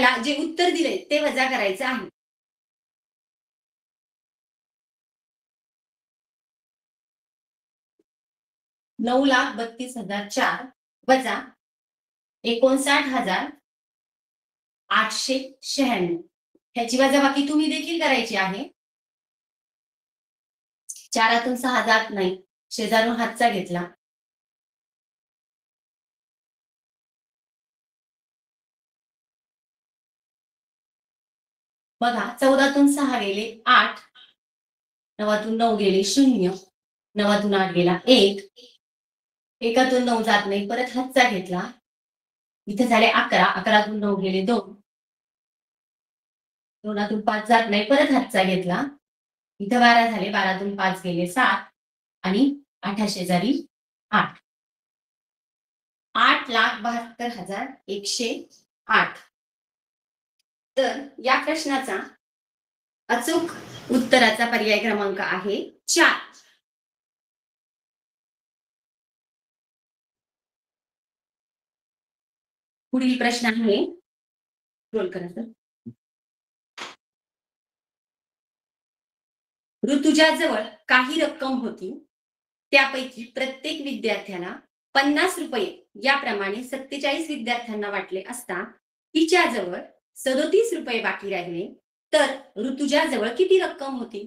तुम्हाला जे उत्तर दिले ते वजा करायचं आहे. ₹9,32,004 वजा 59,896 ह्याची वजाबाकी तुम्ही देखील करायची आहे. 4तून 6 जात नाही, शेजारून हातचा घेतला. बघा 14तून 6 गेले 8, 9तून 9 गेले 0, 9तून 8 गेला 1, 1तून 9 जात नाही, परत हातचा घेतला. इथे झाले 11, 11तून 9 गेले 2, 2तून 5 जात नाही, परत हातचा घेतला. इथं 12 झाले, 12तून 5 गेले 7 आणि 8 शेजारी 8. 8,72,108. तर या प्रश्नाचा अचूक उत्तराचा पर्याय क्रमांक आहे 4. पुढील प्रश्न आहे, रोल करा सर. ऋतुजाजवळ काही रक्कम होती, त्यापैकी प्रत्येक विद्यार्थ्याला 50 रुपये याप्रमाणे 47 विद्यार्थ्यांना वाटले असता तिच्याजवळ 37 रुपये बाकी राहिले, तर ऋतुजाजवळ किती रक्कम होती?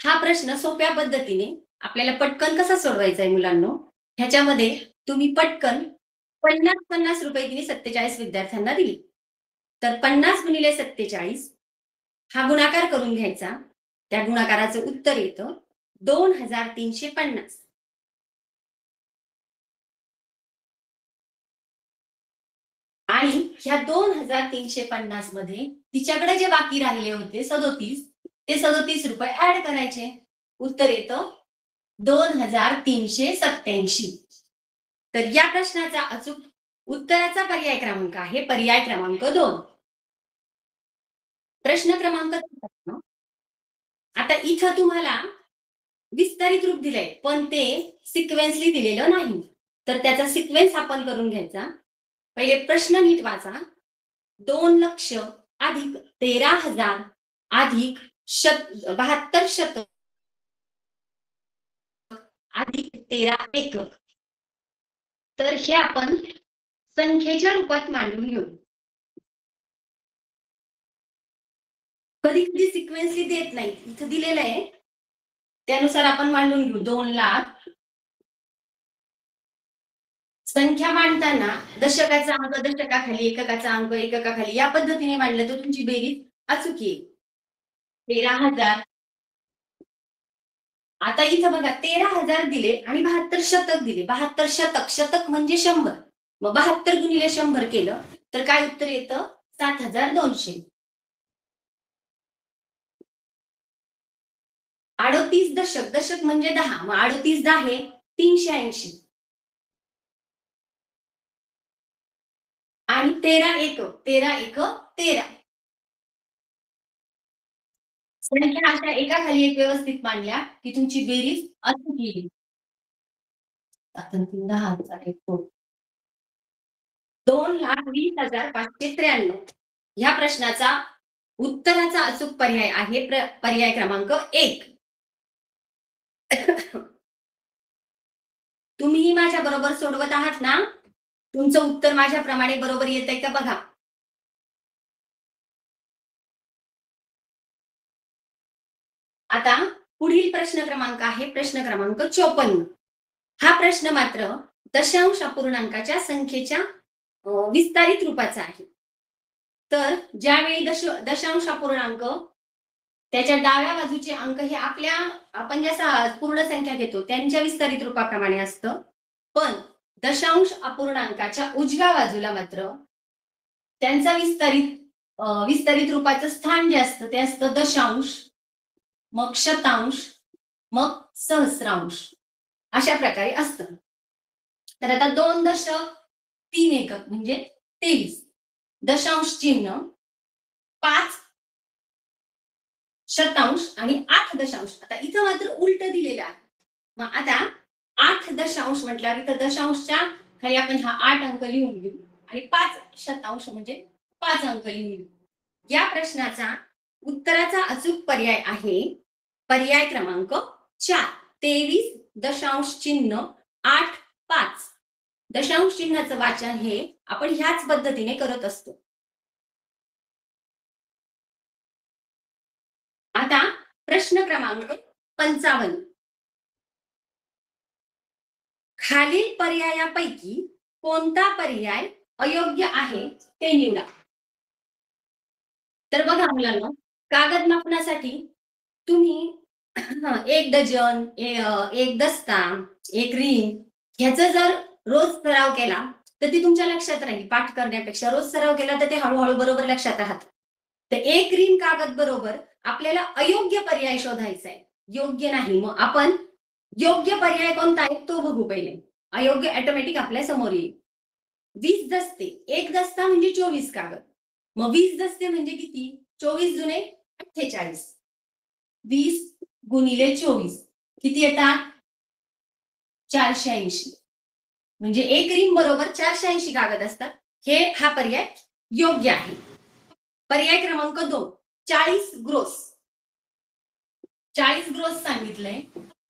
हा प्रश्न सोप्या पद्धतीने आपल्याला पटकन कसा सोडवायचा आहे मुलांनो, ह्याच्यामध्ये तुम्ही पटकन 50 रुपये तिने 47 विद्यार्थ्यांना दिली, तर 50 गुणिले 47 हा गुणाकार करून घ्यायचा. त्या गुणाकाराचं उत्तर येतं 2,350. आणि ह्या 2,350 मध्ये तिच्याकडे जे बाकी राहिले होते 37, ते 37 रुपये ऍड करायचे. उत्तर येतं 2,387. तर या प्रश्नाचा अचूक उत्तराचा पर्याय क्रमांक आहे पर्याय क्रमांक 2. प्रश्न क्रमांक 3. आता इथं तुम्हाला विस्तारित रूप दिलंय, पण ते सिक्वेन्सली दिलेलं नाही, तर त्याचा सिक्वेन्स आपण करून घ्यायचा. पहिले प्रश्न नीट वाचा. 2,00,000 अधिक 13,000 अधिक 72 शतक अधिक 13 एकक. तर हे आपण संख्येच्या रूपात मांडून घेऊ. कधी कधी सिक्वेन्सली देत नाही, इथं दिलेलं आहे त्यानुसार आपण मांडून घेऊ. 2,00,000 संख्या मांडताना दशकाचा अंक दशकाखाली, एककाचा अंक एककाखाली या पद्धतीने मांडलं तर तुमची बेरीज अचूक येईल. 13,000. आता इथं बघा 13,000 दिले आणि 72 शतक दिले. 72 शतक, शतक म्हणजे 100. मग 72 गुणिले 100 केलं तर काय उत्तर येतं? 7,200. 38 दशक, दशक म्हणजे 10, मग 38 10 380. आणि 13 एकक, 13 एकक 13. संख्या अशा एकाखाली एक व्यवस्थित मांडल्या की तुमची बेरीज अचूक येईल. 2,20,593. ह्या प्रश्नाचा उत्तराचा अचूक पर्याय आहे पर्याय क्रमांक 1. तुम्ही माझ्या बरोबर सोडवत आहात ना? तुमचं उत्तर माझ्याप्रमाणे बरोबर येतंय का बघा. आता पुढील प्रश्न क्रमांक आहे प्रश्न क्रमांक 54. हा प्रश्न मात्र दशांश अपूर्णांकाच्या संख्येच्या विस्तारित रूपाचा आहे. तर ज्यावेळी दशांश अपूर्णांक त्याच्या डाव्या बाजूचे अंक हे आपल्या आपण ज्या पूर्ण संख्या घेतो त्यांच्या विस्तारित रूपाप्रमाणे असतं, पण दशांश अपूर्णांकाच्या उजव्या बाजूला मात्र त्यांचा विस्तारित रूपाचं स्थान जे असतं ते असतं दशांश, मग शतांश, मग सहस्रांश, अशा प्रकारे असतं. तर आता 2.3 एकक म्हणजे 23, दशांश चिन्ह 5 शतांश आणि 8 दशांश. आता इथं मात्र उलट दिलेलं आहे. मग आता 8 दशांश म्हटल्यावर इथं दशांशच्या खाली आपण हा 8 अंक लिहून घेऊ आणि 5% म्हणजे 5 अंक लिहून घेऊ. या प्रश्नाचा उत्तराचा अचूक पर्याय आहे पर्याय क्रमांक 4. 23.85. दशांश चिन्हाचं वाचन हे आपण ह्याच पद्धतीने करत असतो. आता प्रश्न क्रमांक 55. खालील पर्यायापैकी कोणता पर्याय अयोग्य आहे ते निवडा. तर बघा मुलांनो, कागद मापनासाठी तुम्ही 1 डझन, 1 दस्ता, 1 रिंग ह्याचा जर रोज सराव केला, तर ती तुमच्या लक्षात राहील. पाठ करण्यापेक्षा रोज सराव केला तर ते हळू बरोबर लक्षात राहतं. तर 1 रिंग कागद बरोबर आपल्याला अयोग्य पर्याय शोधायचा आहे. योग्य नाही. मग आपण योग्य पर्याय कोणता आहे तो बघू पहिले. अयोग्य ऑटोमॅटिक आपल्या समोर येईल. 20 दस्ते. 1 दस्ता म्हणजे 24 कागद. मग 20 दस्ते म्हणजे किती? 24 जुने 48. 20 गुणिले 24 किती येतात? 480. म्हणजे 1 रिंग बरोबर 480 कागद असतात. हा पर्याय योग्य आहे. पर्याय क्रमांक 2. 40 ग्रोस. 40 ग्रोस सांगितलंय.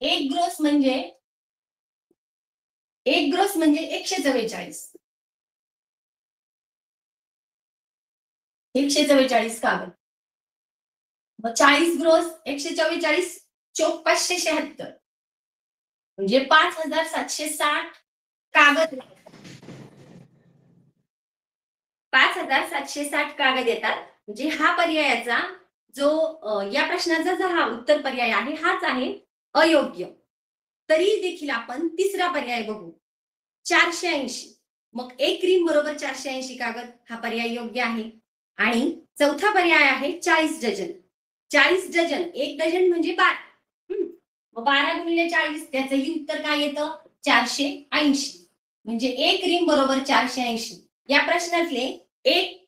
1 ग्रोस म्हणजे 144. 144 कागद. मग 40 ग्रोस 144 चोक 576 म्हणजे 5760 कागद. 5760 कागद येतात. म्हणजे हा पर्यायाचा जो या प्रश्नाचा जो हा उत्तर पर्याय आहे हाच आहे अयोग्य. तरी देखील आपण तिसरा पर्याय बघू. 480. मग 1 रिंग बरोबर 480 कागद हा पर्याय योग्य आहे. आणि चौथा पर्याय आहे 40 डझन. 40 डझन 1 डझन म्हणजे 12. मग 12 गुणिले 40 त्याचंही उत्तर काय येतं? 480. म्हणजे 1 रिंग बरोबर 480. या प्रश्नातले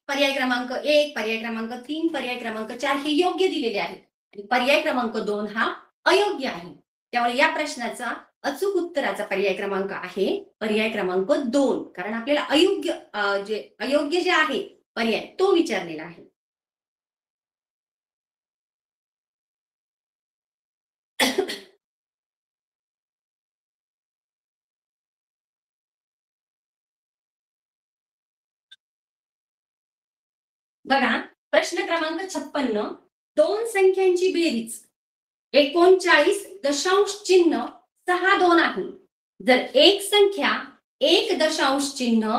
पर्याय क्रमांक 1, पर्याय क्रमांक 3, पर्याय क्रमांक 4 हे योग्य दिलेले आहेत. आणि पर्याय क्रमांक 2 हा अयोग्य आहे. त्यामुळे या प्रश्नाचा अचूक उत्तराचा पर्याय क्रमांक आहे पर्याय क्रमांक 2. कारण आपल्याला अयोग्य जे आहे पर्याय तो विचारलेला आहे. बघा प्रश्न क्रमांक 56. 2 संख्यांची बेरीज 39 दशांश चिन्ह 62 आहे. जर एक संख्या 1 दशांश चिन्ह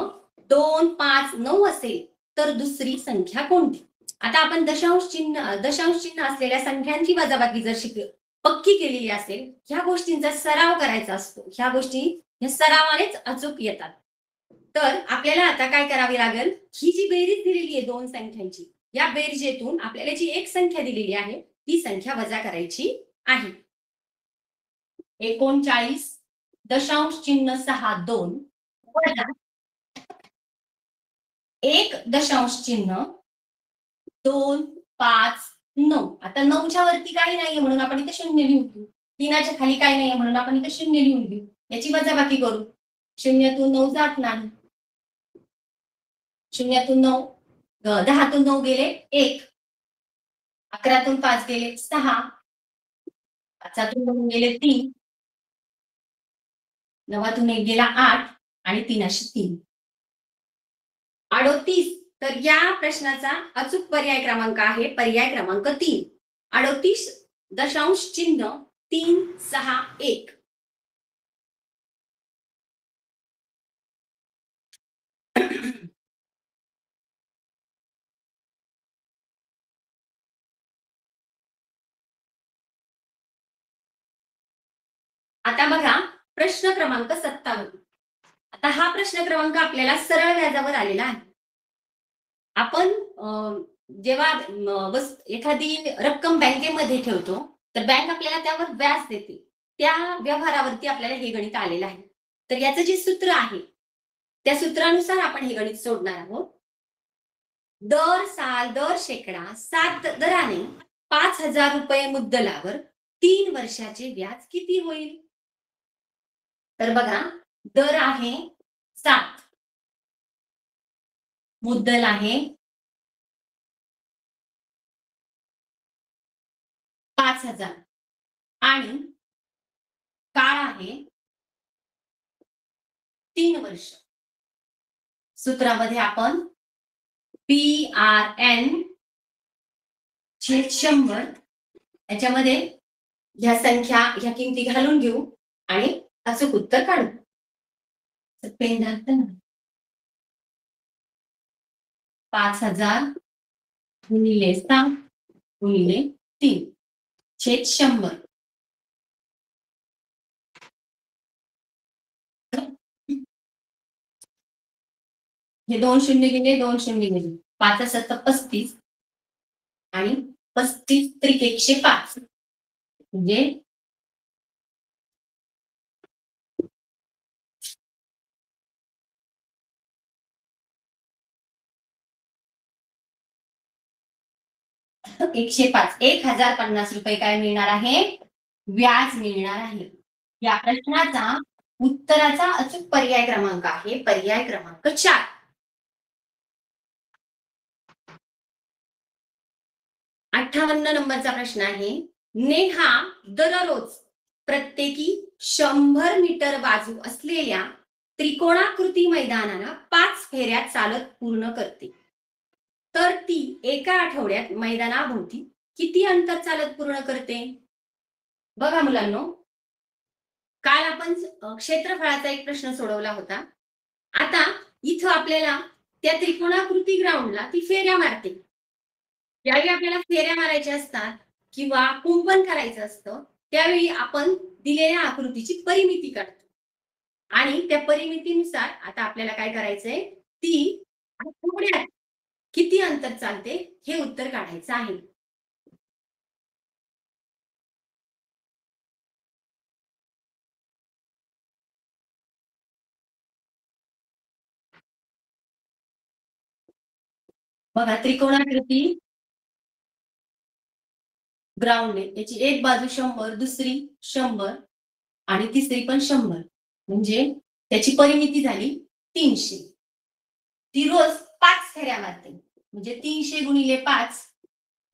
2, 5, 9 असेल तर दुसरी संख्या कोणती? आता आपण दशांश चिन्ह असलेल्या संख्यांची वजाबाकी जर पक्की केलेली असेल, ह्या गोष्टींचा सराव करायचा असतो. ह्या गोष्टी ह्या सरावानेच अचूक येतात. तर आपल्याला आता काय करावे लागेल? ही जी बेरीज दिलेली आहे 2 संख्यांची, या बेरजेतून आपल्याला जी एक संख्या दिलेली आहे ती संख्या वजा करायची आहे. 39 दशांश चिन्ह 62 वजा 1 दशांश चिन्ह 2, 5, 9. आता 9च्या वरती काही नाहीये म्हणून आपण इथे 0 लिहून घेऊ. 3च्या खाली काही नाहीये म्हणून आपण इथे 0 लिहून घेऊ. याची वजाबाकी करू. 0तून 9 जात नाही. 0तून 9, 10तून 9 गेले 1, 11तून 5 गेले 6, 5तून 9 गेले 3, 9तून 1 गेला 8 आणि 3 38. तर या प्रश्नाचा अचूक पर्याय क्रमांक आहे पर्याय क्रमांक 3. 38 दशांश चिन्ह 361. आता बघा प्रश्न क्रमांक 57. आता हा प्रश्न क्रमांक आपल्याला सरळ व्याजावर आलेला आहे. आपण जेव्हा एखादी रक्कम बँकेमध्ये ठेवतो तर बँक आपल्याला त्यावर व्याज देते. त्या व्यवहारावरती आपल्याला हे गणित आलेलं आहे. तर याचं जे सूत्र आहे त्या सूत्रानुसार आपण हे गणित सोडणार आहोत. दर शेकडा 7 दराने 5,000 रुपये मुद्दलावर 3 वर्षाचे व्याज किती होईल? तर बघा दर आहे 7 मुद्दल आहे 5,000 आणि काळ आहे 3 वर्ष. सूत्रामध्ये आपण PRN छेद 100 याच्यामध्ये ह्या संख्या ह्या किमती घालून घेऊ आणि अचूक उत्तर काढू. पेन घालतं ना. 5,000 गुणिले 6 गुणिले 3 छेद 100. हे 2 शून्य गेले, 2 शून्य गेले. 5 7 35 आणि 35 त्रिक 105 म्हणजे 105 ₹1050 काय मिळणार आहे? व्याज मिळणार आहे. या प्रश्नाचा उत्तराचा अचूक पर्याय क्रमांक आहे पर्याय क्रमांक 4. अठ्ठावन्न नंबरचा प्रश्न आहे. नेहा दररोज प्रत्येकी 100 मीटर बाजू असलेल्या त्रिकोणाकृती मैदानाला 5 फेऱ्या चालत पूर्ण करते. तर ती एका आठवड्यात मैदानाभोवती किती अंतर चालत पूर्ण करते? बघा मुलांनो, काल आपण क्षेत्रफळाचा एक प्रश्न सोडवला होता. आता इथं आपल्याला त्या त्रिकोणाकृती ग्राउंडला ती फेऱ्या मारते. ज्यावेळी आपल्याला फेऱ्या मारायच्या असतात किंवा कुंपण करायचं असतं, त्यावेळी आपण दिलेल्या आकृतीची परिमिती काढतो. आणि त्या परिमितीनुसार आता आपल्याला काय करायचंय, ती आठवड्यात किती अंतर चालते हे उत्तर काढायचं आहे. बघा त्रिकोणाकृती ग्राउंड आहे. याची एक बाजू 100, दुसरी 100 आणि तिसरी पण 100. म्हणजे त्याची परिमिती झाली 300. ती रोज 5 फेऱ्या मारते. म्हणजे 300 गुणिले 5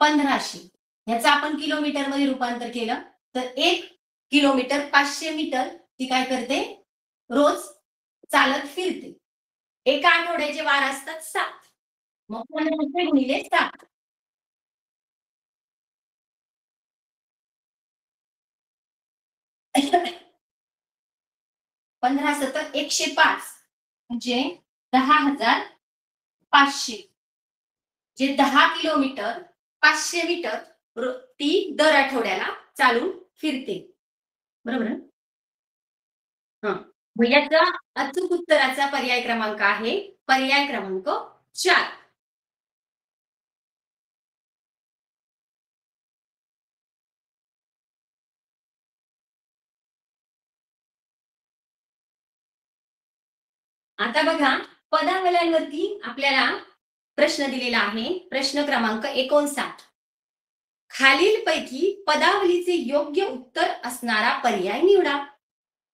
1500. ह्याचं आपण किलोमीटरमध्ये रूपांतर केलं तर 1 किलोमीटर 500 मीटर ती काय करते? रोज चालत फिरते. एका आठवड्याचे वार असतात 7. मग 1500 गुणिले 7. 15 सतत 105 म्हणजे 10,500. जे 10 किलोमीटर 500 मीटर ती दर आठवड्याला चालून फिरते. बरोबर ना? हं. मग याचा अचूक उत्तराचा पर्याय क्रमांक आहे पर्याय क्रमांक 4. आता बघा पदावल्यांवरती आपल्याला प्रश्न दिलेला आहे. प्रश्न क्रमांक 59. खालीलपैकी पदावलीचे योग्य उत्तर असणारा पर्याय निवडा.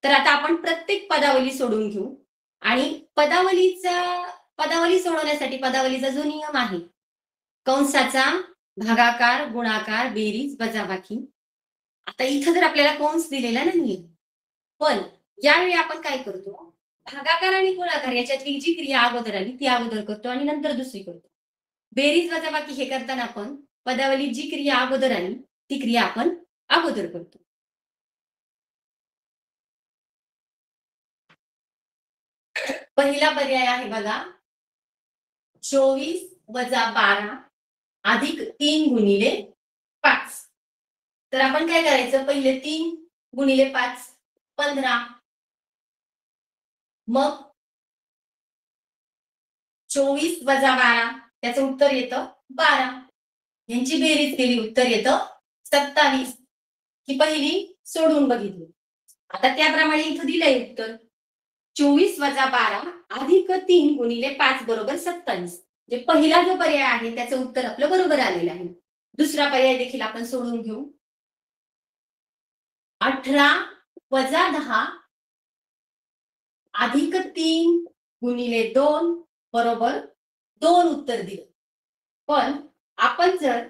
तर आता आपण प्रत्येक पदावली सोडून घेऊ आणि पदावली सोडवण्यासाठी पदावलीचा जो नियम आहे, कंसाचा भागाकार, गुणाकार, बेरीज, वजाबाकी. आता इथं जर आपल्याला कंस दिलेला नाहीये, पण यावेळी आपण काय करतो, भागाकार आणि गुणाकार याच्यातली जी क्रिया अगोदर आली ती अगोदर करतो आणि नंतर दुसरी करतो. बेरीज वजाबाकी हे करताना आपण पदावलीत जी क्रिया अगोदर आली ती क्रिया आपण अगोदर करतो. पहिला पर्याय आहे बघा 24 वजा 12 अधिक 3 गुणिले 5. तर आपण काय करायचं, पहिले 3 गुणिले 5 15. मग 24 वजा 12 त्याचं उत्तर येतं 12. यांची बेरीज केली उत्तर येतं 27. ही पहिली सोडून बघितली. आता त्याप्रमाणे इथं दिलंय उत्तर 24 वजा 12 अधिक 3 गुणिले 5 बरोबर 27. म्हणजे पहिला जो पर्याय आहे त्याचं उत्तर आपलं बरोबर आलेलं आहे. दुसरा पर्याय देखील आपण सोडून घेऊ. 18 वजा 10 अधिक 3 गुणिले 2 बरोबर 2 उत्तर दिलं. पण आपण जर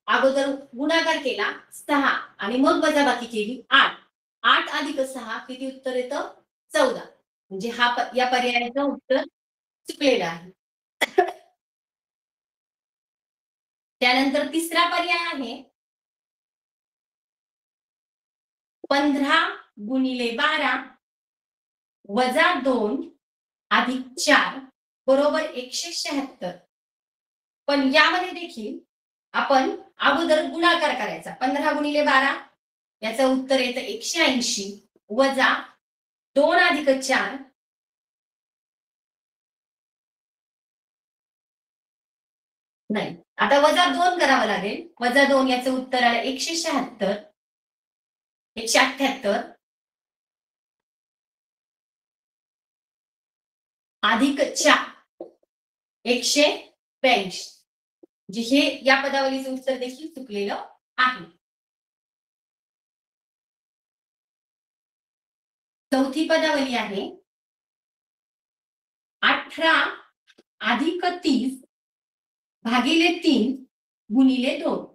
अगोदर गुणाकार केला 6 आणि मग वजाबाकी केली 8. 8 अधिक 6 किती उत्तर येतं? 14. म्हणजे या पर्यायाचं उत्तर चुकलेलं आहे. त्यानंतर तिसरा पर्याय आहे 15 गुणिले 12 वजा 2 अधिक 4 बरोबर 176. पण यामध्ये देखील आपण अगोदर गुणाकार करायचा. 15 गुणिले 12 याचं उत्तर येतं 180 वजा 2 अधिक 4 नाही. आता वजा 2 करावं लागेल. वजा 2 याचं उत्तर आलं 176 178 अधिक 4 182. म्हणजे हे या पदावलीचं उत्तर देखील चुकलेलं आहे. चौथी पदावली आहे 18 अधिक 30 भागिले 3 गुणिले 2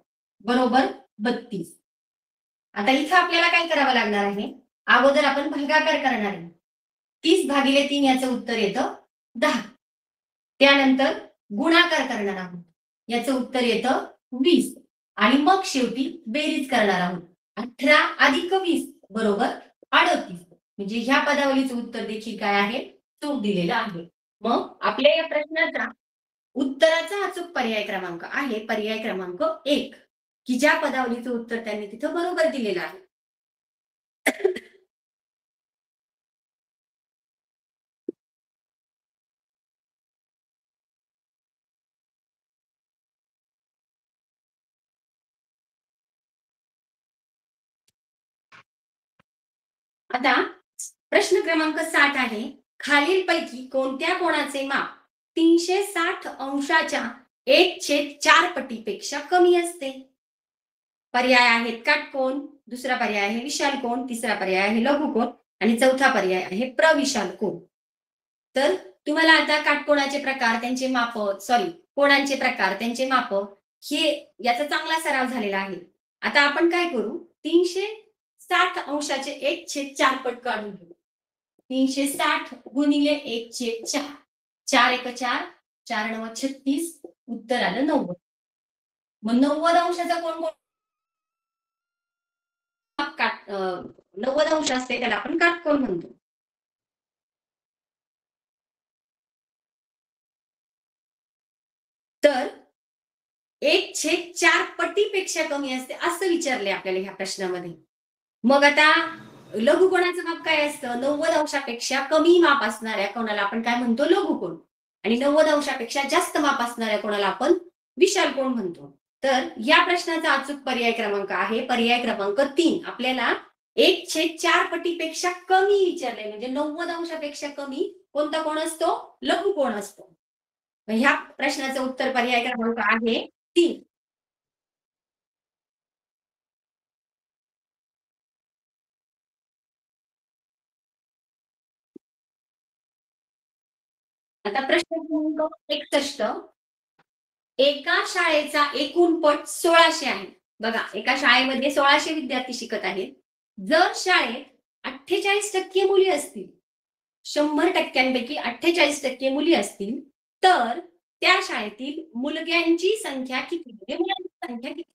बरोबर 32. आता इथं आपल्याला काय करावं लागणार आहे? अगोदर आपण भागाकार करणार आहे. 30 भागिले 3 याचं उत्तर येतं 10. त्यानंतर गुणाकार करणार आहोत. याचं उत्तर येतं 20 आणि मग शेवटी बेरीज करणार आहोत. 18 अधिक 20 बरोबर 38. म्हणजे ह्या पदावलीचं उत्तर देखील काय आहे? चूक दिलेलं आहे. मग आपल्या या प्रश्नाचा उत्तराचा अचूक पर्याय क्रमांक आहे पर्याय क्रमांक 1 की ज्या पदावलीचं उत्तर त्यांनी तिथं बरोबर दिलेलं आहे. आता प्रश्न क्रमांक 60 आहे. खालीलपैकी कोणत्या कोणाचे माप 360 अंशाच्या 1/4 पटीपेक्षा कमी असते? पर्याय आहेत काटकोन, दुसरा पर्याय आहे विशाल कोन, तिसरा पर्याय आहे लघुकोन आणि चौथा पर्याय आहे प्रविशाल कोन. तर तुम्हाला आता काटकोणाचे प्रकार, त्यांचे माप, सॉरी कोणांचे प्रकार, त्यांचे माप हे याचा चांगला सराव झालेला आहे. आता आपण काय करू? 360 अंशाचे 1/4 पट काढून घेऊ. 360 गुणिले 1/4 4 एक 4 4 9 36 उत्तर आलं 90. मग 90 अंशाचा कोण 90 अंश असते त्याला आपण काटकोन म्हणतो. तर 1/4 पटीपेक्षा कमी असते असं विचारले आपल्याला ह्या प्रश्नामध्ये. मग आता लघुकोणाचं माप काय असतं? 90 अंशापेक्षा कमी माप असणाऱ्या कोणाला आपण काय म्हणतो? लघुकोन. आणि 90 अंशापेक्षा जास्त माप असणाऱ्या कोणाला आपण विशाल कोन म्हणतो. तर या प्रश्नाचा अचूक पर्याय क्रमांक आहे पर्याय क्रमांक 3. आपल्याला 1/4 पटीपेक्षा कमी विचारले म्हणजे 90 अंशापेक्षा कमी कोणता कोण असतो? लघुकोन असतो. ह्या प्रश्नाचं उत्तर पर्याय क्रमांक आहे 3. आता प्रश्न क्रमांक 61. एका शाळेचा एकूण पट 1600 आहे. बघा, एका शाळेमध्ये 1600 विद्यार्थी शिकत आहेत. जर शाळेत 48% मुली असतील, 100% 48% मुली असतील, तर त्या शाळेतील मुलग्यांची संख्या किती? म्हणजे मुलांची संख्या किती?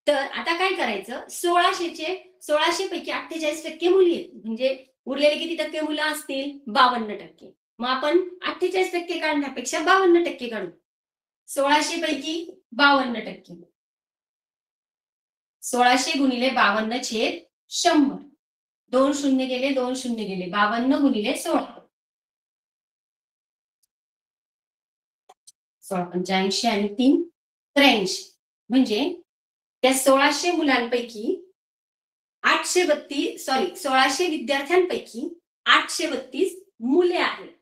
तर आता काय करायचं? 1600 पैकी 48% मुली आहेत. म्हणजे उरलेले किती टक्के मुलं असतील? 52%. मग आपण 48% काढण्यापेक्षा 52% काढू. 1600 पैकी 52%. 1600 गुणिले 52 छेद 100. 2 शून्य गेले, 2 शून्य गेले. 52 गुणिले 16. 16 85 आणि 3 83. म्हणजे त्या 1600 मुलांपैकी 1600 विद्यार्थ्यांपैकी 832 मुले आहेत.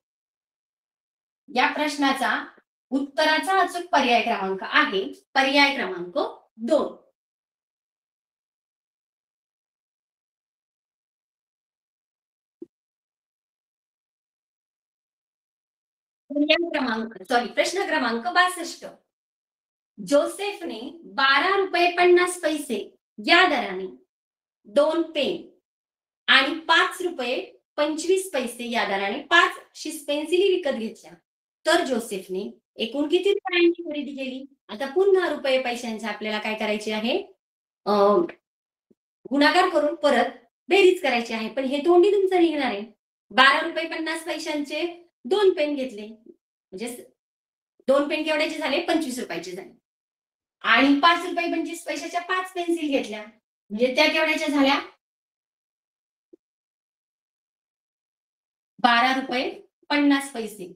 या प्रश्नाचा उत्तराचा अचूक पर्याय क्रमांक आहे पर्याय क्रमांक 2. प्रश्न क्रमांक 62. जोसेफने 12 रुपये 50 पैसे या दराने 2 पेन आणि 5 रुपये 25 पैसे या दराने 5 पेन्सिली विकत घेतल्या. तर जोसेफने एकूण किती रुपयांची खरेदी केली? आता पुन्हा रुपये पैशांचे आपल्याला काय करायचे आहे? गुणाकार करून परत बेरीज करायची आहे. पण हे तोंडी तुमचं निघणार आहे. 12 रुपये 50 पैशांचे 2 पेन घेतले. म्हणजे 2 पेन केवढ्याचे झाले? 25 रुपयाचे झाले. आणि 5 रुपये 25 पैशाच्या 5 पेन्सिल घेतल्या. म्हणजे त्या केवढ्याच्या झाल्या? 12 रुपये 50 पैसे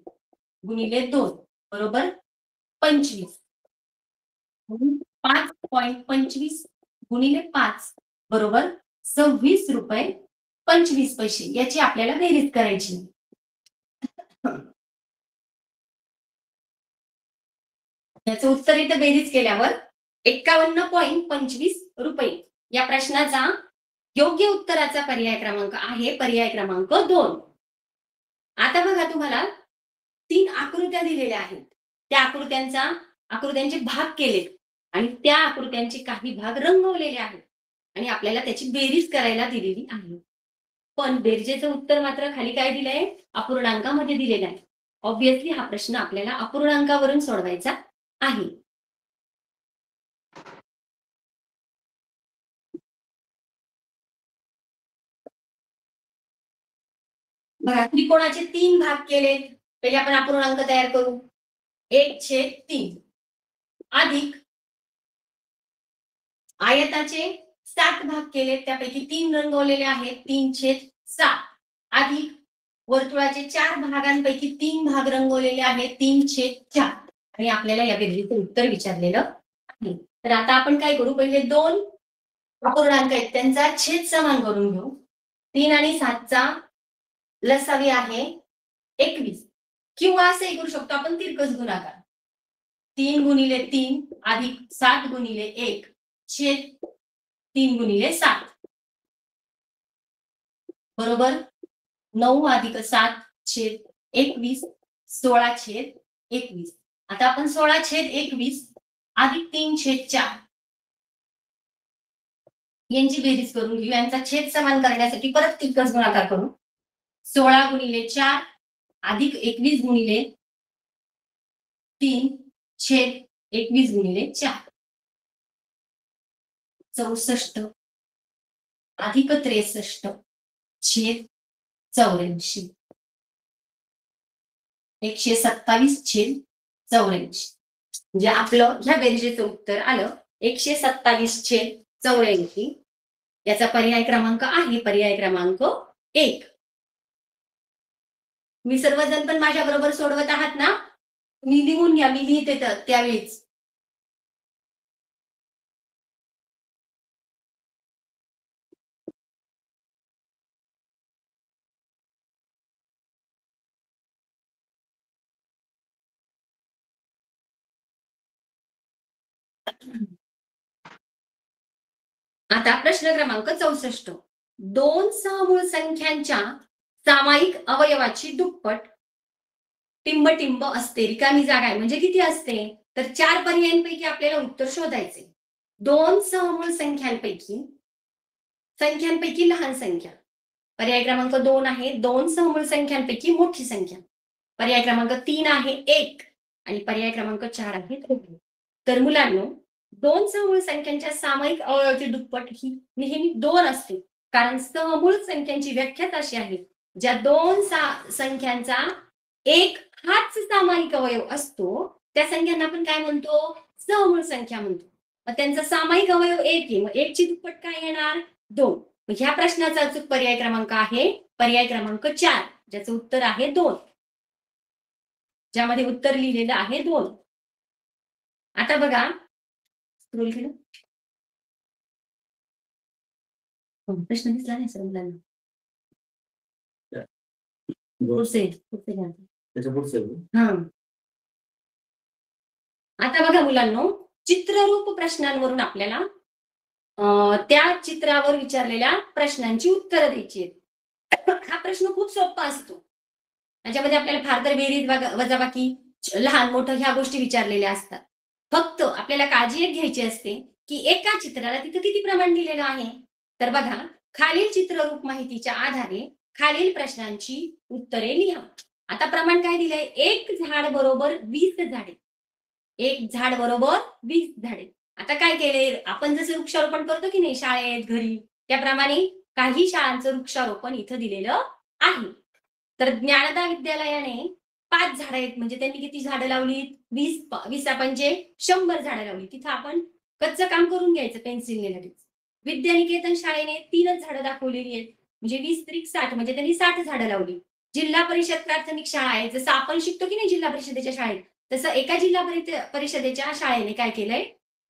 गुणिले 2 बरोबर 25. 5.25 गुणिले 5 बरोबर 26 रुपये 25 पैसे याची आपल्याला बेरीज करायची. याचं उत्तर इथं बेरीज केल्यावर 51.25 रुपये. या प्रश्नाचा योग्य उत्तराचा पर्याय क्रमांक आहे पर्याय क्रमांक 2. आता बघा तुम्हाला 3 आकृत्या दिलेल्या आहेत. त्या आकृत्यांचे भाग केले आणि त्या आकृत्यांचे काही भाग रंगवलेले आहेत आणि आपल्याला त्याची बेरीज करायला दिलेली आहे. पण बेरजेचं उत्तर मात्र खाली काय दिलंय? अपूर्णांकामध्ये दिलेलं आहे. ऑब्व्हियसली हा प्रश्न आपल्याला अपूर्णांकावरून सोडवायचा आहे. बघा त्रिकोणाचे 3 भाग केले. पहिले आपण अपूर्णांक तयार करू. 1/3 अधिक आयताचे 7 भाग केले त्यापैकी 3 रंगवलेले आहेत 3/7 अधिक वर्तुळाचे 4 भागांपैकी 3 भाग रंगवलेले आहेत 3/4 आणि आपल्याला या बेरजेचं उत्तर विचारलेलं आहे. तर आता आपण काय करू? पहिले 2 अपूर्णांक आहेत त्यांचा छेद समान करून घेऊ. 3 आणि 7चा लसावी आहे 21 किंवा असंही करू शकतो आपण तिरकस गुणाकार. 3 गुणिले 3 अधिक 7 गुणिले 1 छेद 3 गुणिले 7 बरोबर 9 अधिक 7 छेद 21 16/21. आता आपण 16/21 अधिक 3/4 यांची बेरीज करून घेऊ. यांचा छेद समान करण्यासाठी परत तिरकस गुणाकार करू. 16 गुणिले 4 अधिक 21 गुणिले 3 छेद 21 गुणिले 4 64 अधिक 63 छेद 84 127/84. म्हणजे आपलं ह्या बेरजेचं उत्तर आलं 127/84. याचा पर्याय क्रमांक आहे पर्याय क्रमांक 1. मी सर्वजण पण माझ्या बरोबर सोडवत आहात ना? मी लिहून घ्या. मी लिहिते त्यावेळेस. आता प्रश्न क्रमांक 64. 2 सहमूळ संख्यांच्या सामायिक अवयवाची दुप्पट टिंब असते. रिकामी जागा आहे म्हणजे किती असते? तर 4 पर्यायांपैकी आपल्याला उत्तर शोधायचे. 2 सहमूळ संख्यांपैकी लहान संख्या. पर्याय क्रमांक 2 आहे 2 सहमूळ संख्यांपैकी मोठी संख्या. पर्याय क्रमांक 3 आहे 1 आणि पर्याय क्रमांक 4 आहे 2. तर मुलांनो 2 सहमूळ संख्यांच्या सामायिक अवयवाची दुप्पट ही नेहमी 2 असते. कारण सहमूळ संख्यांची व्याख्याच अशी आहे ज्या 2 संख्यांचा एक हाच सामायिक अवयव असतो त्या संख्यांना आपण काय म्हणतो? सहमूळ संख्या म्हणतो. मग त्यांचा सामायिक अवयव 1 आहे. मग 1 ची दुप्पट काय येणार? 2. मग ह्या प्रश्नाचा अचूक पर्याय क्रमांक आहे पर्याय क्रमांक 4 ज्याचं उत्तर आहे 2. ज्यामध्ये उत्तर लिहिलेलं आहे 2. आता बघा स्क्रोल केलं. प्रश्न दिसला नाही सर मुलांना. आता बघा मुलांनो चित्ररूप प्रश्नांवरून आपल्याला त्या चित्रावर विचारलेल्या प्रश्नांची उत्तरं द्यायची आहेत. हा प्रश्न खूप सोपा असतो. त्याच्यामध्ये आपल्याला फार तर बेरीज वजाबाकी लहान मोठं ह्या गोष्टी विचारलेल्या असतात. फक्त आपल्याला काळजी एक घ्यायची असते की एका चित्राला तिथं किती प्रमाण दिलेलं आहे. तर बघा, खालील चित्ररूप माहितीच्या आधारे खालील प्रश्नांची उत्तरे लिहा. आता प्रमाण काय दिलंय? एक झाड बरोबर 20 झाडे. एक झाड बरोबर 20 झाडे. आता काय केलंय आपण, जसं वृक्षारोपण करतो की नाही शाळेत, घरी, त्याप्रमाणे काही शाळांचं वृक्षारोपण इथं दिलेलं आहे. तर ज्ञानदा विद्यालयाने 5 झाडं आहेत, म्हणजे त्यांनी किती झाडं लावली? 20. 20 म्हणजे 100 झाडं लावली. तिथं आपण कच्चं काम करून घ्यायचं पेन्सिलने लगेच. विद्यानिकेतन शाळेने 3च झाडं दाखवलेली आहेत. म्हणजे 20 त्रिक 60, म्हणजे त्यांनी 60 झाडं लावली. जिल्हा परिषद प्राथमिक शाळा आहे, जसं आपण शिकतो की नाही जिल्हा परिषदेच्या शाळेत, तसं एका जिल्हा परिषदेच्या शाळेने काय केलंय?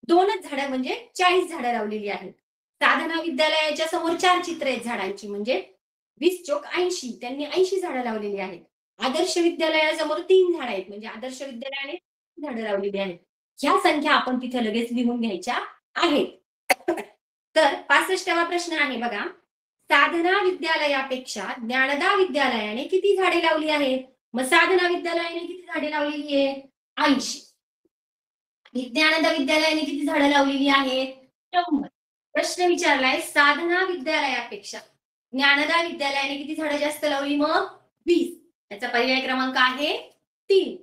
2च झाडं म्हणजे 40 झाडं लावलेली आहेत. साधना विद्यालयाच्या समोर 4 चित्र आहेत झाडांची, म्हणजे 20 चोक 80. त्यांनी 80 झाडं लावलेली आहेत. आदर्श विद्यालयासमोर 3 झाडं आहेत, म्हणजे आदर्श विद्यालयाने झाडं लावलेली आहेत. ह्या संख्या आपण तिथे लगेच लिहून घ्यायच्या आहेत. तर 65वा प्रश्न आहे बघा. साधना विद्यालयापेक्षा ज्ञानदा विद्यालयाने किती झाडे लावली आहेत? मग साधना विद्यालयाने किती झाडे लावलेली आहेत? 80. ज्ञानदा विद्यालयाने किती झाडं लावलेली आहेत? 100. प्रश्न विचारलाय साधना विद्यालयापेक्षा ज्ञानदा विद्यालयाने किती झाडं जास्त लावली? मग 20. त्याचा पर्याय क्रमांक आहे 3.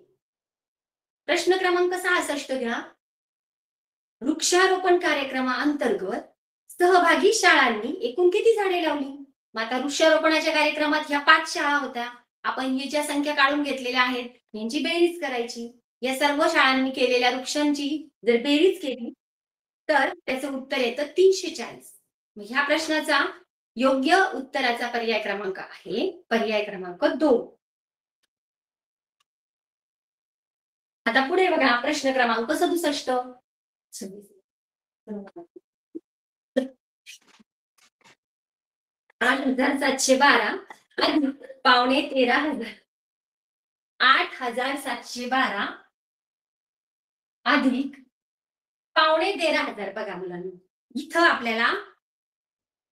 प्रश्न क्रमांक 66 घ्या. वृक्षारोपण कार्यक्रमाअंतर्गत सहभागी शाळांनी एकूण किती झाडे लावली? मग आता वृक्षारोपणाच्या कार्यक्रमात ह्या 5 शाळा होत्या. आपण ह्याच्या संख्या काढून घेतलेल्या आहेत. यांची बेरीज करायची. या सर्व शाळांनी केलेल्या वृक्षांची जर बेरीज केली तर त्याचं उत्तर येतं 340. मग ह्या प्रश्नाचा योग्य उत्तराचा पर्याय क्रमांक आहे पर्याय क्रमांक 2. आता पुढे बघा प्रश्न क्रमांक 67. 8,712 अधिक पावणे 13,000. 8,712 अधिक पावणे 13,000. बघा मुलांनी, इथं आपल्याला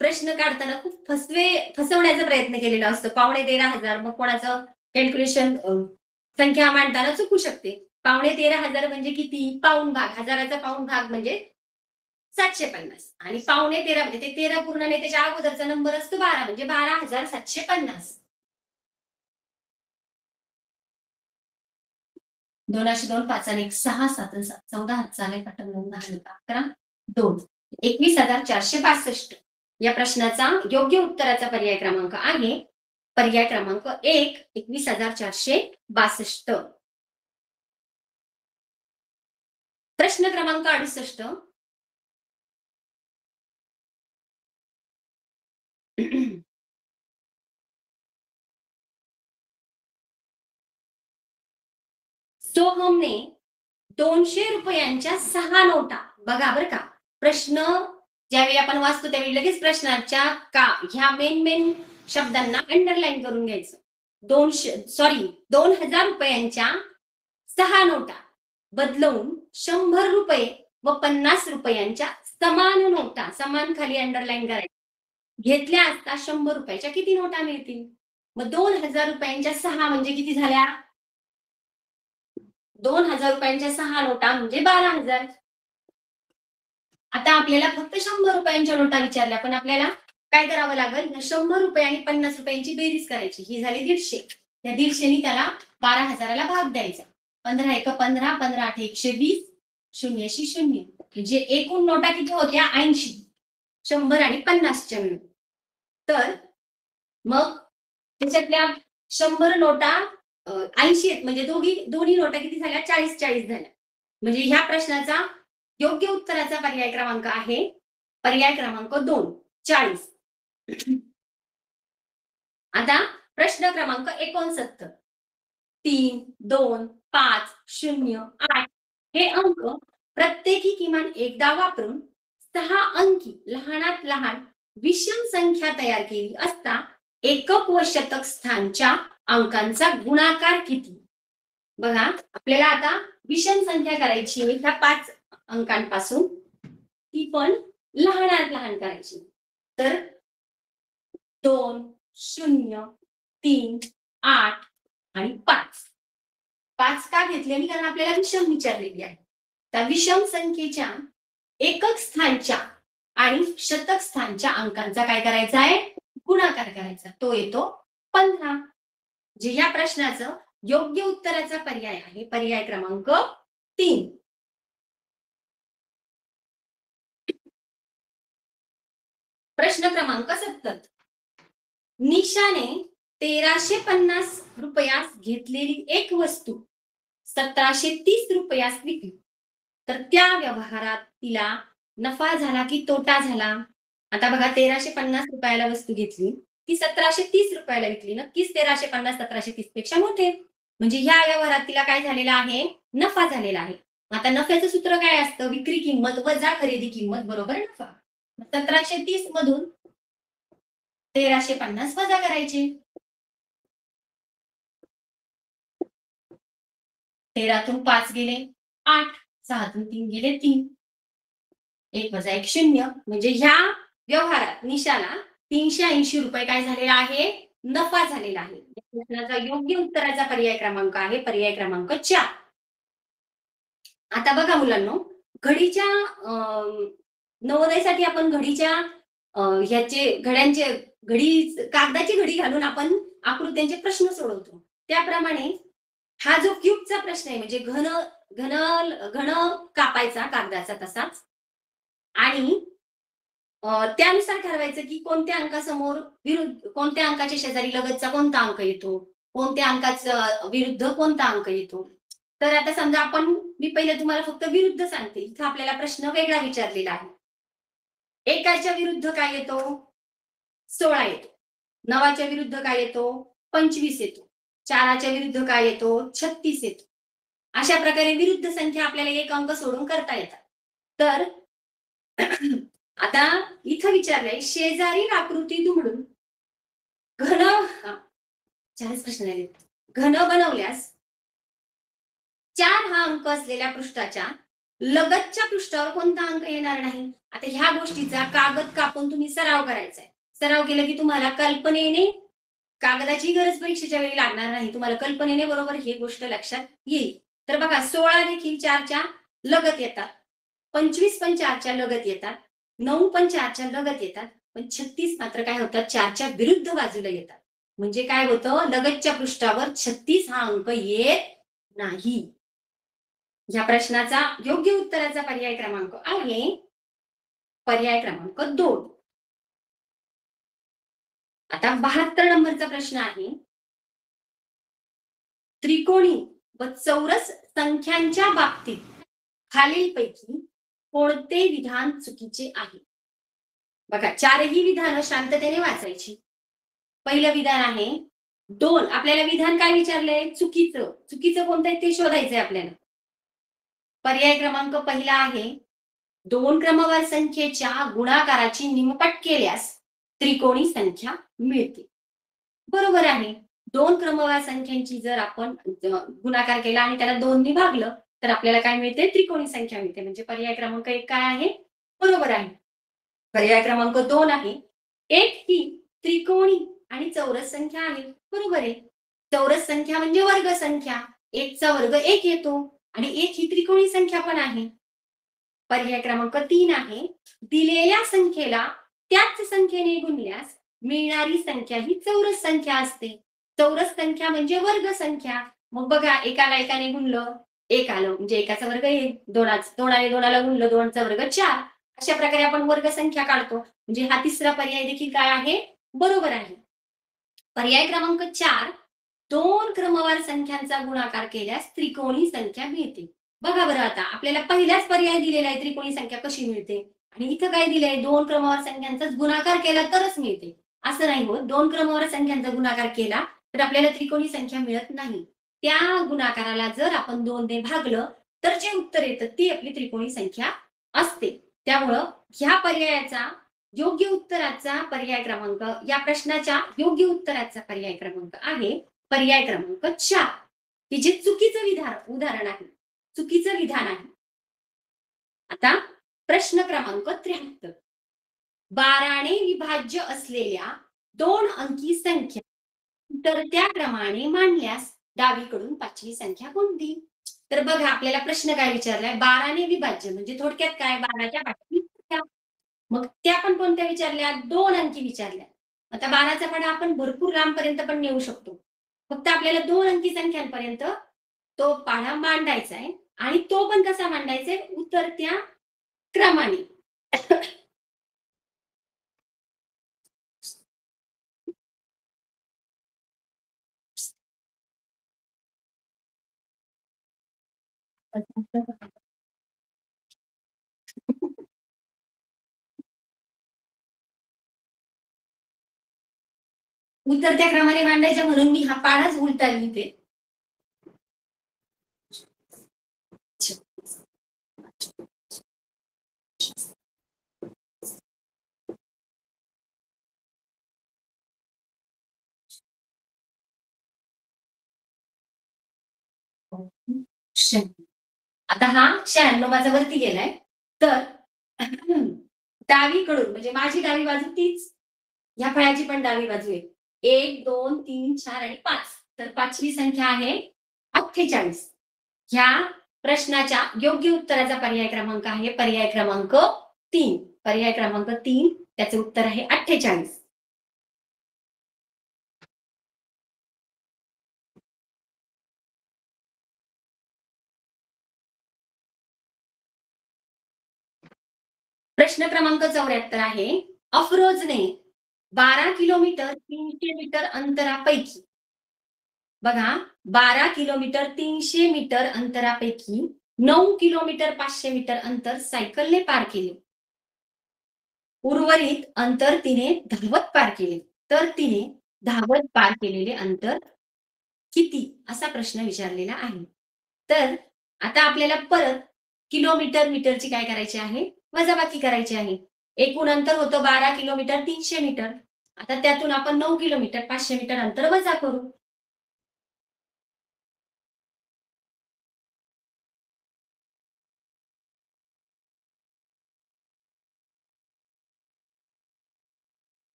प्रश्न काढताना खूप फसवण्याचा प्रयत्न केलेला असतो. पावणे 13,000 मग कोणाचं कॅल्क्युलेशन संख्या मांडताना चुकू शकते. पावणे 13,000 म्हणजे किती? पाऊण भाग. हजाराचा पाऊण भाग म्हणजे 750. आणि पावणे 13 म्हणजे ते 13 पूर्ण नाही, त्याच्या अगोदरचा नंबर असतो 12, म्हणजे 12,750. 2 5 आणि 6 7 7 14 चालेल. 11 2 21,462. या प्रश्नाचा योग्य उत्तराचा पर्याय क्रमांक आहे पर्याय क्रमांक 1 21,462. प्रश्न क्रमांक 68. सोहमने 200 रुपयांच्या 6 नोटा. बघा बरं का, प्रश्न ज्यावेळी आपण वाचतो त्यावेळी लगेच प्रश्नाच्या का ह्या मेन शब्दांना अंडरलाईन करून घ्यायचं. 2,000 रुपयांच्या 6 नोटा बदलवून 100 रुपये व 50 रुपयांच्या समान नोटा, समान खाली अंडरलाईन करायचं, घेतल्या असता 100 रुपयाच्या किती नोटा मिळतील? मग 2,000 रुपयांच्या 6 म्हणजे किती झाल्या? 2,000 रुपयांच्या 6 नोटा म्हणजे 12,000. आता आपल्याला फक्त 100 रुपयांच्या नोटा विचारल्या, पण आपल्याला काय करावं लागेल? 100 रुपये आणि 50 रुपयांची बेरीज करायची. ही झाली 150. त्या 150नी त्याला 12,000ला भाग द्यायचा. 15 एक 15, 15 8 120, 0 शी 0. म्हणजे एकूण नोटा किती होत्या? 80. 100 आणि 50च्या मिळून. तर मग त्याच्यातल्या 100 नोटा 80 आहेत, म्हणजे दोन्ही नोटा किती झाल्या? 40-40 झाल्या. म्हणजे ह्या प्रश्नाचा योग्य उत्तराचा पर्याय क्रमांक आहे पर्याय क्रमांक 2 40. आता प्रश्न क्रमांक 69. 3 2 5 0 8 हे अंक प्रत्येकी किमान एकदा वापरून 6 अंकी लहानात लहान विषम संख्या तयार केली असता एकक व शतक स्थानच्या अंकांचा गुणाकार किती? बघा, आपल्याला आता विषम संख्या करायची आहे ह्या 5 अंकांपासून, ती पण लहानात लहान करायची. तर 2 0 3 8 आणि 5. 5 का घेतले मी? कारण आपल्याला विषम विचारलेली आहे. त्या विषम संख्येच्या एकक स्थानच्या आणि शतक स्थानच्या अंकांचा काय करायचा आहे? गुणाकार करायचा. तो येतो 15. जे या प्रश्नाचं योग्य उत्तराचा पर्याय आहे पर्याय क्रमांक 3. प्रश्न क्रमांक 70. निशाने 1350 रुपयास घेतलेली एक वस्तू 1730 रुपयास विकली. तर त्या व्यवहारात तिला नफा झाला की तोटा झाला? आता बघा 1350 रुपयाला वस्तू घेतली, ती 1730 रुपयाला विकली. नक्कीच 1350 1730 पेक्षा मोठे. म्हणजे ह्या व्यवहारात तिला काय झालेला आहे? नफा झालेला आहे. आता नफ्याचं सूत्र काय असतं? विक्री किंमत वजा खरेदी किंमत बरोबर नफा. 1730 मधून 1350 वजा करायचे. 13तून 5 गेले 8, 6तून 3 गेले 3. 1 वजा 1 0. म्हणजे ह्या व्यवहारात निशाला 380 रुपये काय झालेला आहे? नफा झालेला आहे. प्रश्नाचा योग्य उत्तराचा पर्याय क्रमांक आहे पर्याय क्रमांक 4. आता बघा मुलांनो, घडीच्या नवोदयसाठी आपण घडीच्या ह्याचे घड्यांचे कागदाची घडी घालून आपण आकृत्यांचे प्रश्न सोडवतो. त्याप्रमाणे हा जो क्यूबचा प्रश्न आहे म्हणजे घन घन घन कापायचा कागदाचा तसाच आणि त्यानुसार ठरवायचं की कोणत्या अंकासमोर विरुद्ध कोणत्या अंकाच्या शेजारी लगतचा कोणता अंक येतो, कोणत्या अंकाचा विरुद्ध कोणता अंक येतो. तर आता समजा मी पहिले तुम्हाला फक्त विरुद्ध सांगते. इथं आपल्याला प्रश्न वेगळा विचारलेला आहे. एकाच्या विरुद्ध काय येतो? 16 येतो. 9च्या विरुद्ध काय येतो? 25 येतो. 4च्या विरुद्ध काय येतो? 36 येतो. अशा प्रकारे विरुद्ध संख्या आपल्याला एक अंक सोडून करता येतात. तर आता इथं विचारलंय शेजारील आकृती दुमडून घन 4 प्रश्न आले. घन बनवल्यास 4 हा अंक असलेल्या पृष्ठाच्या लगतच्या पृष्ठावर कोणता अंक येणार नाही? आता ह्या गोष्टीचा कागद कापून तुम्ही सराव करायचा आहे. सराव केला की तुम्हाला कल्पनेने कागदाची गरज परीक्षेच्या वेळी लागणार नाही. तुम्हाला कल्पनेने बरोबर ही गोष्ट लक्षात येईल. तर बघा 16 देखील 4च्या लगत येतात. 25 पण 4च्या लगत येतात. 9 पण 4च्या लगत येतात. पण 36 मात्र काय होतात? 4च्या विरुद्ध बाजूला येतात. म्हणजे काय होतं? लगतच्या पृष्ठावर 36 हा अंक येत नाही. या प्रश्नाचा योग्य उत्तराचा पर्याय क्रमांक आहे पर्याय क्रमांक 2. आता 72 नंबरचा प्रश्न आहे. त्रिकोणी व चौरस संख्यांच्या बाबतीत खालीलपैकी कोणते विधान चुकीचे आहे? बघा 4ही विधानं शांततेने वाचायची. पहिलं विधान आहे 2. आपल्याला विधान काय विचारलंय? चुकीचं. चुकीचं कोणतं आहे ते शोधायचंय आपल्याला. पर्याय क्रमांक पहिला आहे 2 क्रमवार संख्येच्या गुणाकाराची निमपट केल्यास त्रिकोणी संख्या मिळते. बरोबर आहे. 2 क्रमवार संख्यांची जर आपण गुणाकार केला आणि त्याला 2 ने भागलं तर आपल्याला काय मिळते? त्रिकोणी संख्या मिळते. म्हणजे पर्याय क्रमांक 1 काय आहे? बरोबर आहे. पर्याय क्रमांक 2 आहे 1 ही त्रिकोणी आणि चौरस संख्या आहे. बरोबर आहे. चौरस संख्या म्हणजे वर्ग संख्या. 1 चा वर्ग 1 येतो आणि 1 ही त्रिकोणी संख्या पण आहे. पर्याय क्रमांक 3 आहे दिलेल्या संख्येला त्याच संख्येने गुणल्यास मिळणारी संख्या ही चौरस संख्या असते. चौरस संख्या म्हणजे वर्ग संख्या. मग बघा एकाला एकाने गुणलं 1 आलं म्हणजे एकाचा वर्ग 1, 2ने 2ला गुणलं 2चा वर्ग 4. अशा प्रकारे आपण वर्ग संख्या काढतो. म्हणजे हा तिसरा पर्याय देखील काय आहे? बरोबर आहे. पर्याय क्रमांक 4 2 क्रमवार संख्यांचा गुणाकार केल्यास त्रिकोणी संख्या मिळते. बघा बरं आता आपल्याला पहिलाच पर्याय दिलेला आहे त्रिकोणी संख्या कशी मिळते आणि इथं काय दिलंय 2 क्रमवार संख्यांचा गुणाकार केला तरच मिळते. असं नाही होत. 2 क्रमवार संख्यांचा गुणाकार केला तर आपल्याला त्रिकोणी संख्या मिळत नाही. त्या गुणाकाराला जर आपण 2 ने भागलं तर जे उत्तर येतं ती आपली त्रिकोणी संख्या असते. त्यामुळं ह्या पर्यायाचा योग्य उत्तराचा पर्याय क्रमांक या प्रश्नाच्या योग्य उत्तराचा पर्याय क्रमांक आहे पर्याय क्रमांक 4 की जे चुकीचं उदाहरण आहे. चुकीचं विधान आहे. आता प्रश्न क्रमांक 73. 12ने विभाज्य असलेल्या 2 अंकी संख्या तर त्या क्रमाने मांडल्यास डावीकडून 5वी संख्या कोणती? तर बघा आपल्याला प्रश्न काय विचारलाय 12 ने विभाज्य म्हणजे थोडक्यात काय 12च्या 5वी संख्या. मग त्या पण कोणत्या विचारल्या? 2 अंकी विचारल्या. आता 12चा पाढा आपण भरपूर लांबपर्यंत पण नेऊ शकतो. फक्त आपल्याला 2 अंकी संख्यांपर्यंत तो पाढा मांडायचा आहे आणि तो पण कसा मांडायचा आहे? उतरत्या क्रमाने. उतरत्या क्रमाने मांडायच्या म्हणून मी हा पाढाच उलटा लिहिते. आता हा 96 माझा वरती गेलाय. तर डावीकडून म्हणजे माझी डावी बाजू तीच, ह्या फळ्याची पण डावी बाजू आहे. 1, 2, 3, 4 आणि 5. तर 5वी संख्या आहे 48. ह्या प्रश्नाच्या योग्य उत्तराचा पर्याय क्रमांक आहे पर्याय क्रमांक 3. पर्याय क्रमांक 3 त्याचे उत्तर आहे 48. प्रश्न क्रमांक 74 आहे. अफरोजने 12 किलोमीटर 300 मीटर अंतरापैकी बघा 12 किलोमीटर 300 मीटर अंतरापैकी 9 किलोमीटर 500 मीटर अंतर सायकलने पार केले. उर्वरित अंतर तिने धावत पार केले. तर तिने धावत पार केलेले अंतर किती? असा प्रश्न विचारलेला आहे. तर आता आपल्याला परत किलोमीटर, मीटरची काय करायची आहे? वजाबाकी करायची आहे. एकूण अंतर होतं 12 किलोमीटर 300 मीटर. आता त्यातून आपण 9 किलोमीटर 500 मीटर अंतर वजा करू.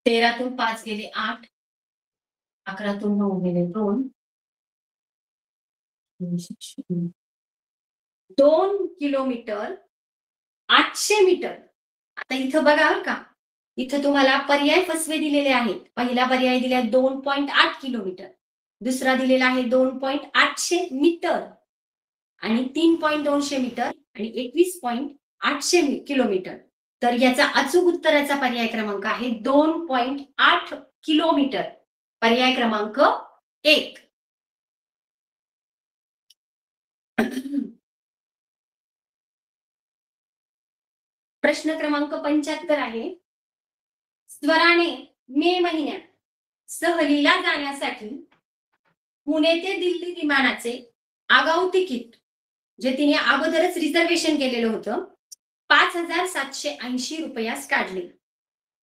तेरातून 5 गेले 8, 11तून 9 गेले 2, 2 किलोमीटर 800 मीटर. आता इथं बघा बरं का, इथं तुम्हाला पर्याय फसवे दिलेले आहेत. पहिला पर्याय दिलाय 2.8 किलोमीटर, दुसरा दिलेला आहे 2.800 मीटर आणि 3.200 मीटर आणि 21.800 किलोमीटर. तर याचा अचूक उत्तराचा पर्याय क्रमांक आहे 2.8 किलोमीटर. पर्याय क्रमांक 1. प्रश्न क्रमांक 75 आहे. स्वराने मे महिन्यात सहलीला जाण्यासाठी पुणे ते दिल्ली विमानाचे आगाऊ तिकीट जे तिने अगोदरच रिझर्वेशन केलेलं होतं 5,780 रुपयास काढले.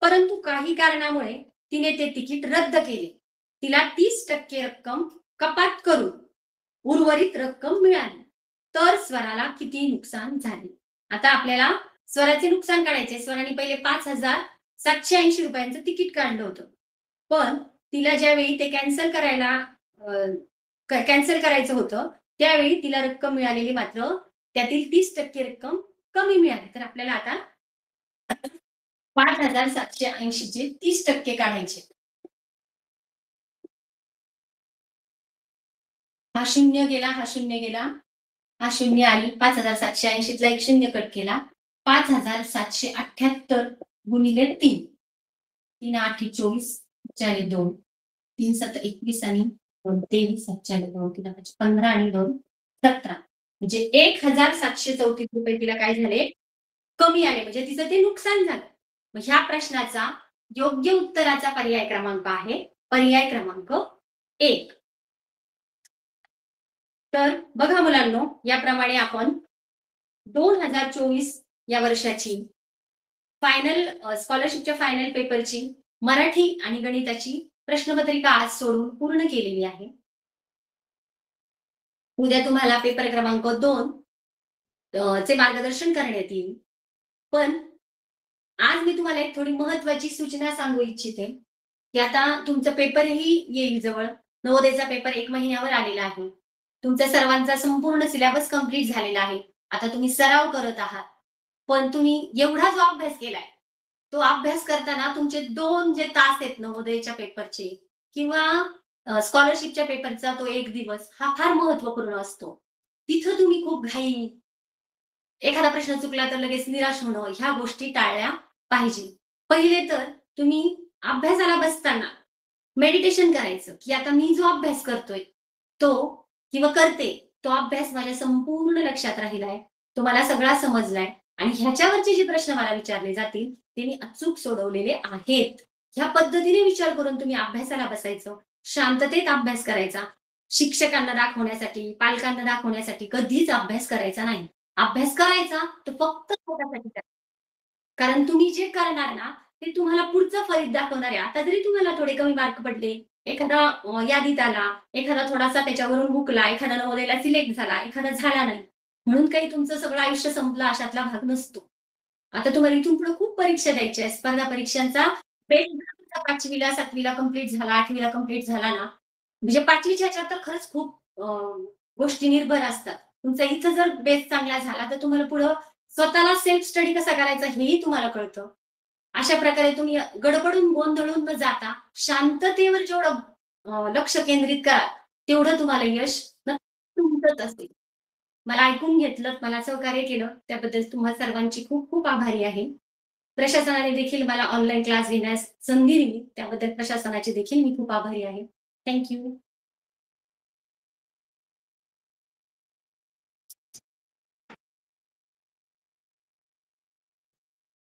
परंतु काही कारणामुळे तिने ते तिकीट रद्द केले. तिला 30% रक्कम कपात करून उर्वरित रक्कम मिळाली. तर स्वराला किती नुकसान झाले? आता आपल्याला स्वराचे नुकसान काढायचे. स्वराने पहिले 5,780 रुपयांचं तिकीट काढलं होतं. पण तिला ज्यावेळी ते कॅन्सल करायचं होतं त्यावेळी तिला रक्कम मिळालेली मात्र त्यातील 30% रक्कम कमी मिळाली. तर आपल्याला आता 5,780 चे 30% काढायचे. हा शून्य गेला, हा शून्य गेला, हा शून्य आली. 5,780 ला एक शून्य कट केला. 5,778 गुणिले 3. 3 8 24, 4 2, 3 7 21 आणि 23 4 2, 3 15 आणि 2 17. म्हणजे 1,734 रुपये तिला काय झाले? कमी आले. म्हणजे तिचं ते नुकसान झालं. मग ह्या प्रश्नाचा योग्य उत्तराचा पर्याय क्रमांक आहे पर्याय क्रमांक 1. तर बघा मुलांनो, याप्रमाणे आपण 2024 या वर्षाची फायनल स्कॉलरशिपच्या फायनल पेपरची मराठी आणि गणिताची प्रश्नपत्रिका आज सोडवून पूर्ण केलेली आहे. उद्या तुम्हाला पेपर क्रमांक 2 चे मार्गदर्शन करण्यात येईल. पण आज मी तुम्हाला एक थोडी महत्वाची सूचना सांगू इच्छिते की आता तुमचं पेपरही येईल जवळ. नवोदयचा पेपर 1 महिन्यावर आलेला आहे. तुमच्या सर्वांचा संपूर्ण सिलेबस कंप्लीट झालेला आहे. आता तुम्ही सराव करत आहात. पण तुम्ही एवढा जो अभ्यास केलाय, तो अभ्यास करताना तुमचे 2 जे तास आहेत नवोदयच्या पेपरचे किंवा स्कॉलरशिपच्या पेपरचा तो 1 दिवस हा फार महत्त्वपूर्ण असतो. तिथं तुम्ही खूप घाई, एखादा प्रश्न चुकला तर लगेच निराश होणं, ह्या गोष्टी टाळल्या पाहिजे. पहिले तर तुम्ही अभ्यासाला बसताना मेडिटेशन करायचं, की आता मी जो अभ्यास करतोय, तो किंवा करते, तो अभ्यास माझ्या संपूर्ण लक्षात राहिलाय. तो मला सगळा समजलाय आणि ह्याच्यावरचे जे प्रश्न मला विचारले जातील, ते मी अचूक सोडवलेले आहेत. ह्या पद्धतीने विचार करून तुम्ही अभ्यासाला बसायचं. शांततेत अभ्यास करायचा. शिक्षकांना दाखवण्यासाठी, पालकांना दाखवण्यासाठी कधीच अभ्यास करायचा नाही. अभ्यास करायचा, तो फक्त स्वतःसाठी करायचा. कारण तुम्ही जे करणार ना, ते तुम्हाला पुढचं फलित दाखवणार आहे. आता जरी तुम्हाला थोडे कमी मार्क पडले, एखादा यादीत आला, एखादा थोडासा त्याच्यावरून हुकला, एखादा नवोदयला सिलेक्ट झाला, एखादा झाला नाही. म्हणून काही तुमचं सगळं आयुष्य संपलं अशातला भाग नसतो. आता तुम्हाला इथून पुढे खूप परीक्षा द्यायच्या आहेत. स्पर्धा परीक्षांचा बेस जर तुमचा 5वी ला, 7वी ला कंप्लीट झाला, 8वी ला कंप्लीट झाला ना, म्हणजे 5वी च्या ह्याच्यात तर खरंच खूप गोष्टी निर्भर असतात. तुमचा इथं जर बेस चांगला झाला, तर तुम्हाला पुढं स्वतःला सेल्फ स्टडी कसा करायचा हेही तुम्हाला कळतं. अशा प्रकारे तुम्ही गडबडून, गोंधळून न जाता शांततेवर जेवढं लक्ष केंद्रित कराल, तेवढं तुम्हाला यश नक्की तुमचंच असेल. मला ऐकून घेतलत, मला सहकार्य केलं, त्याबद्दल तुम्हा सर्वांची खूप खूप आभारी आहे. प्रशासनाने देखील मला ऑनलाईन क्लास घेण्यास संधी दिली, त्याबद्दल प्रशासनाचे देखील मी खूप आभारी आहे. Thank you.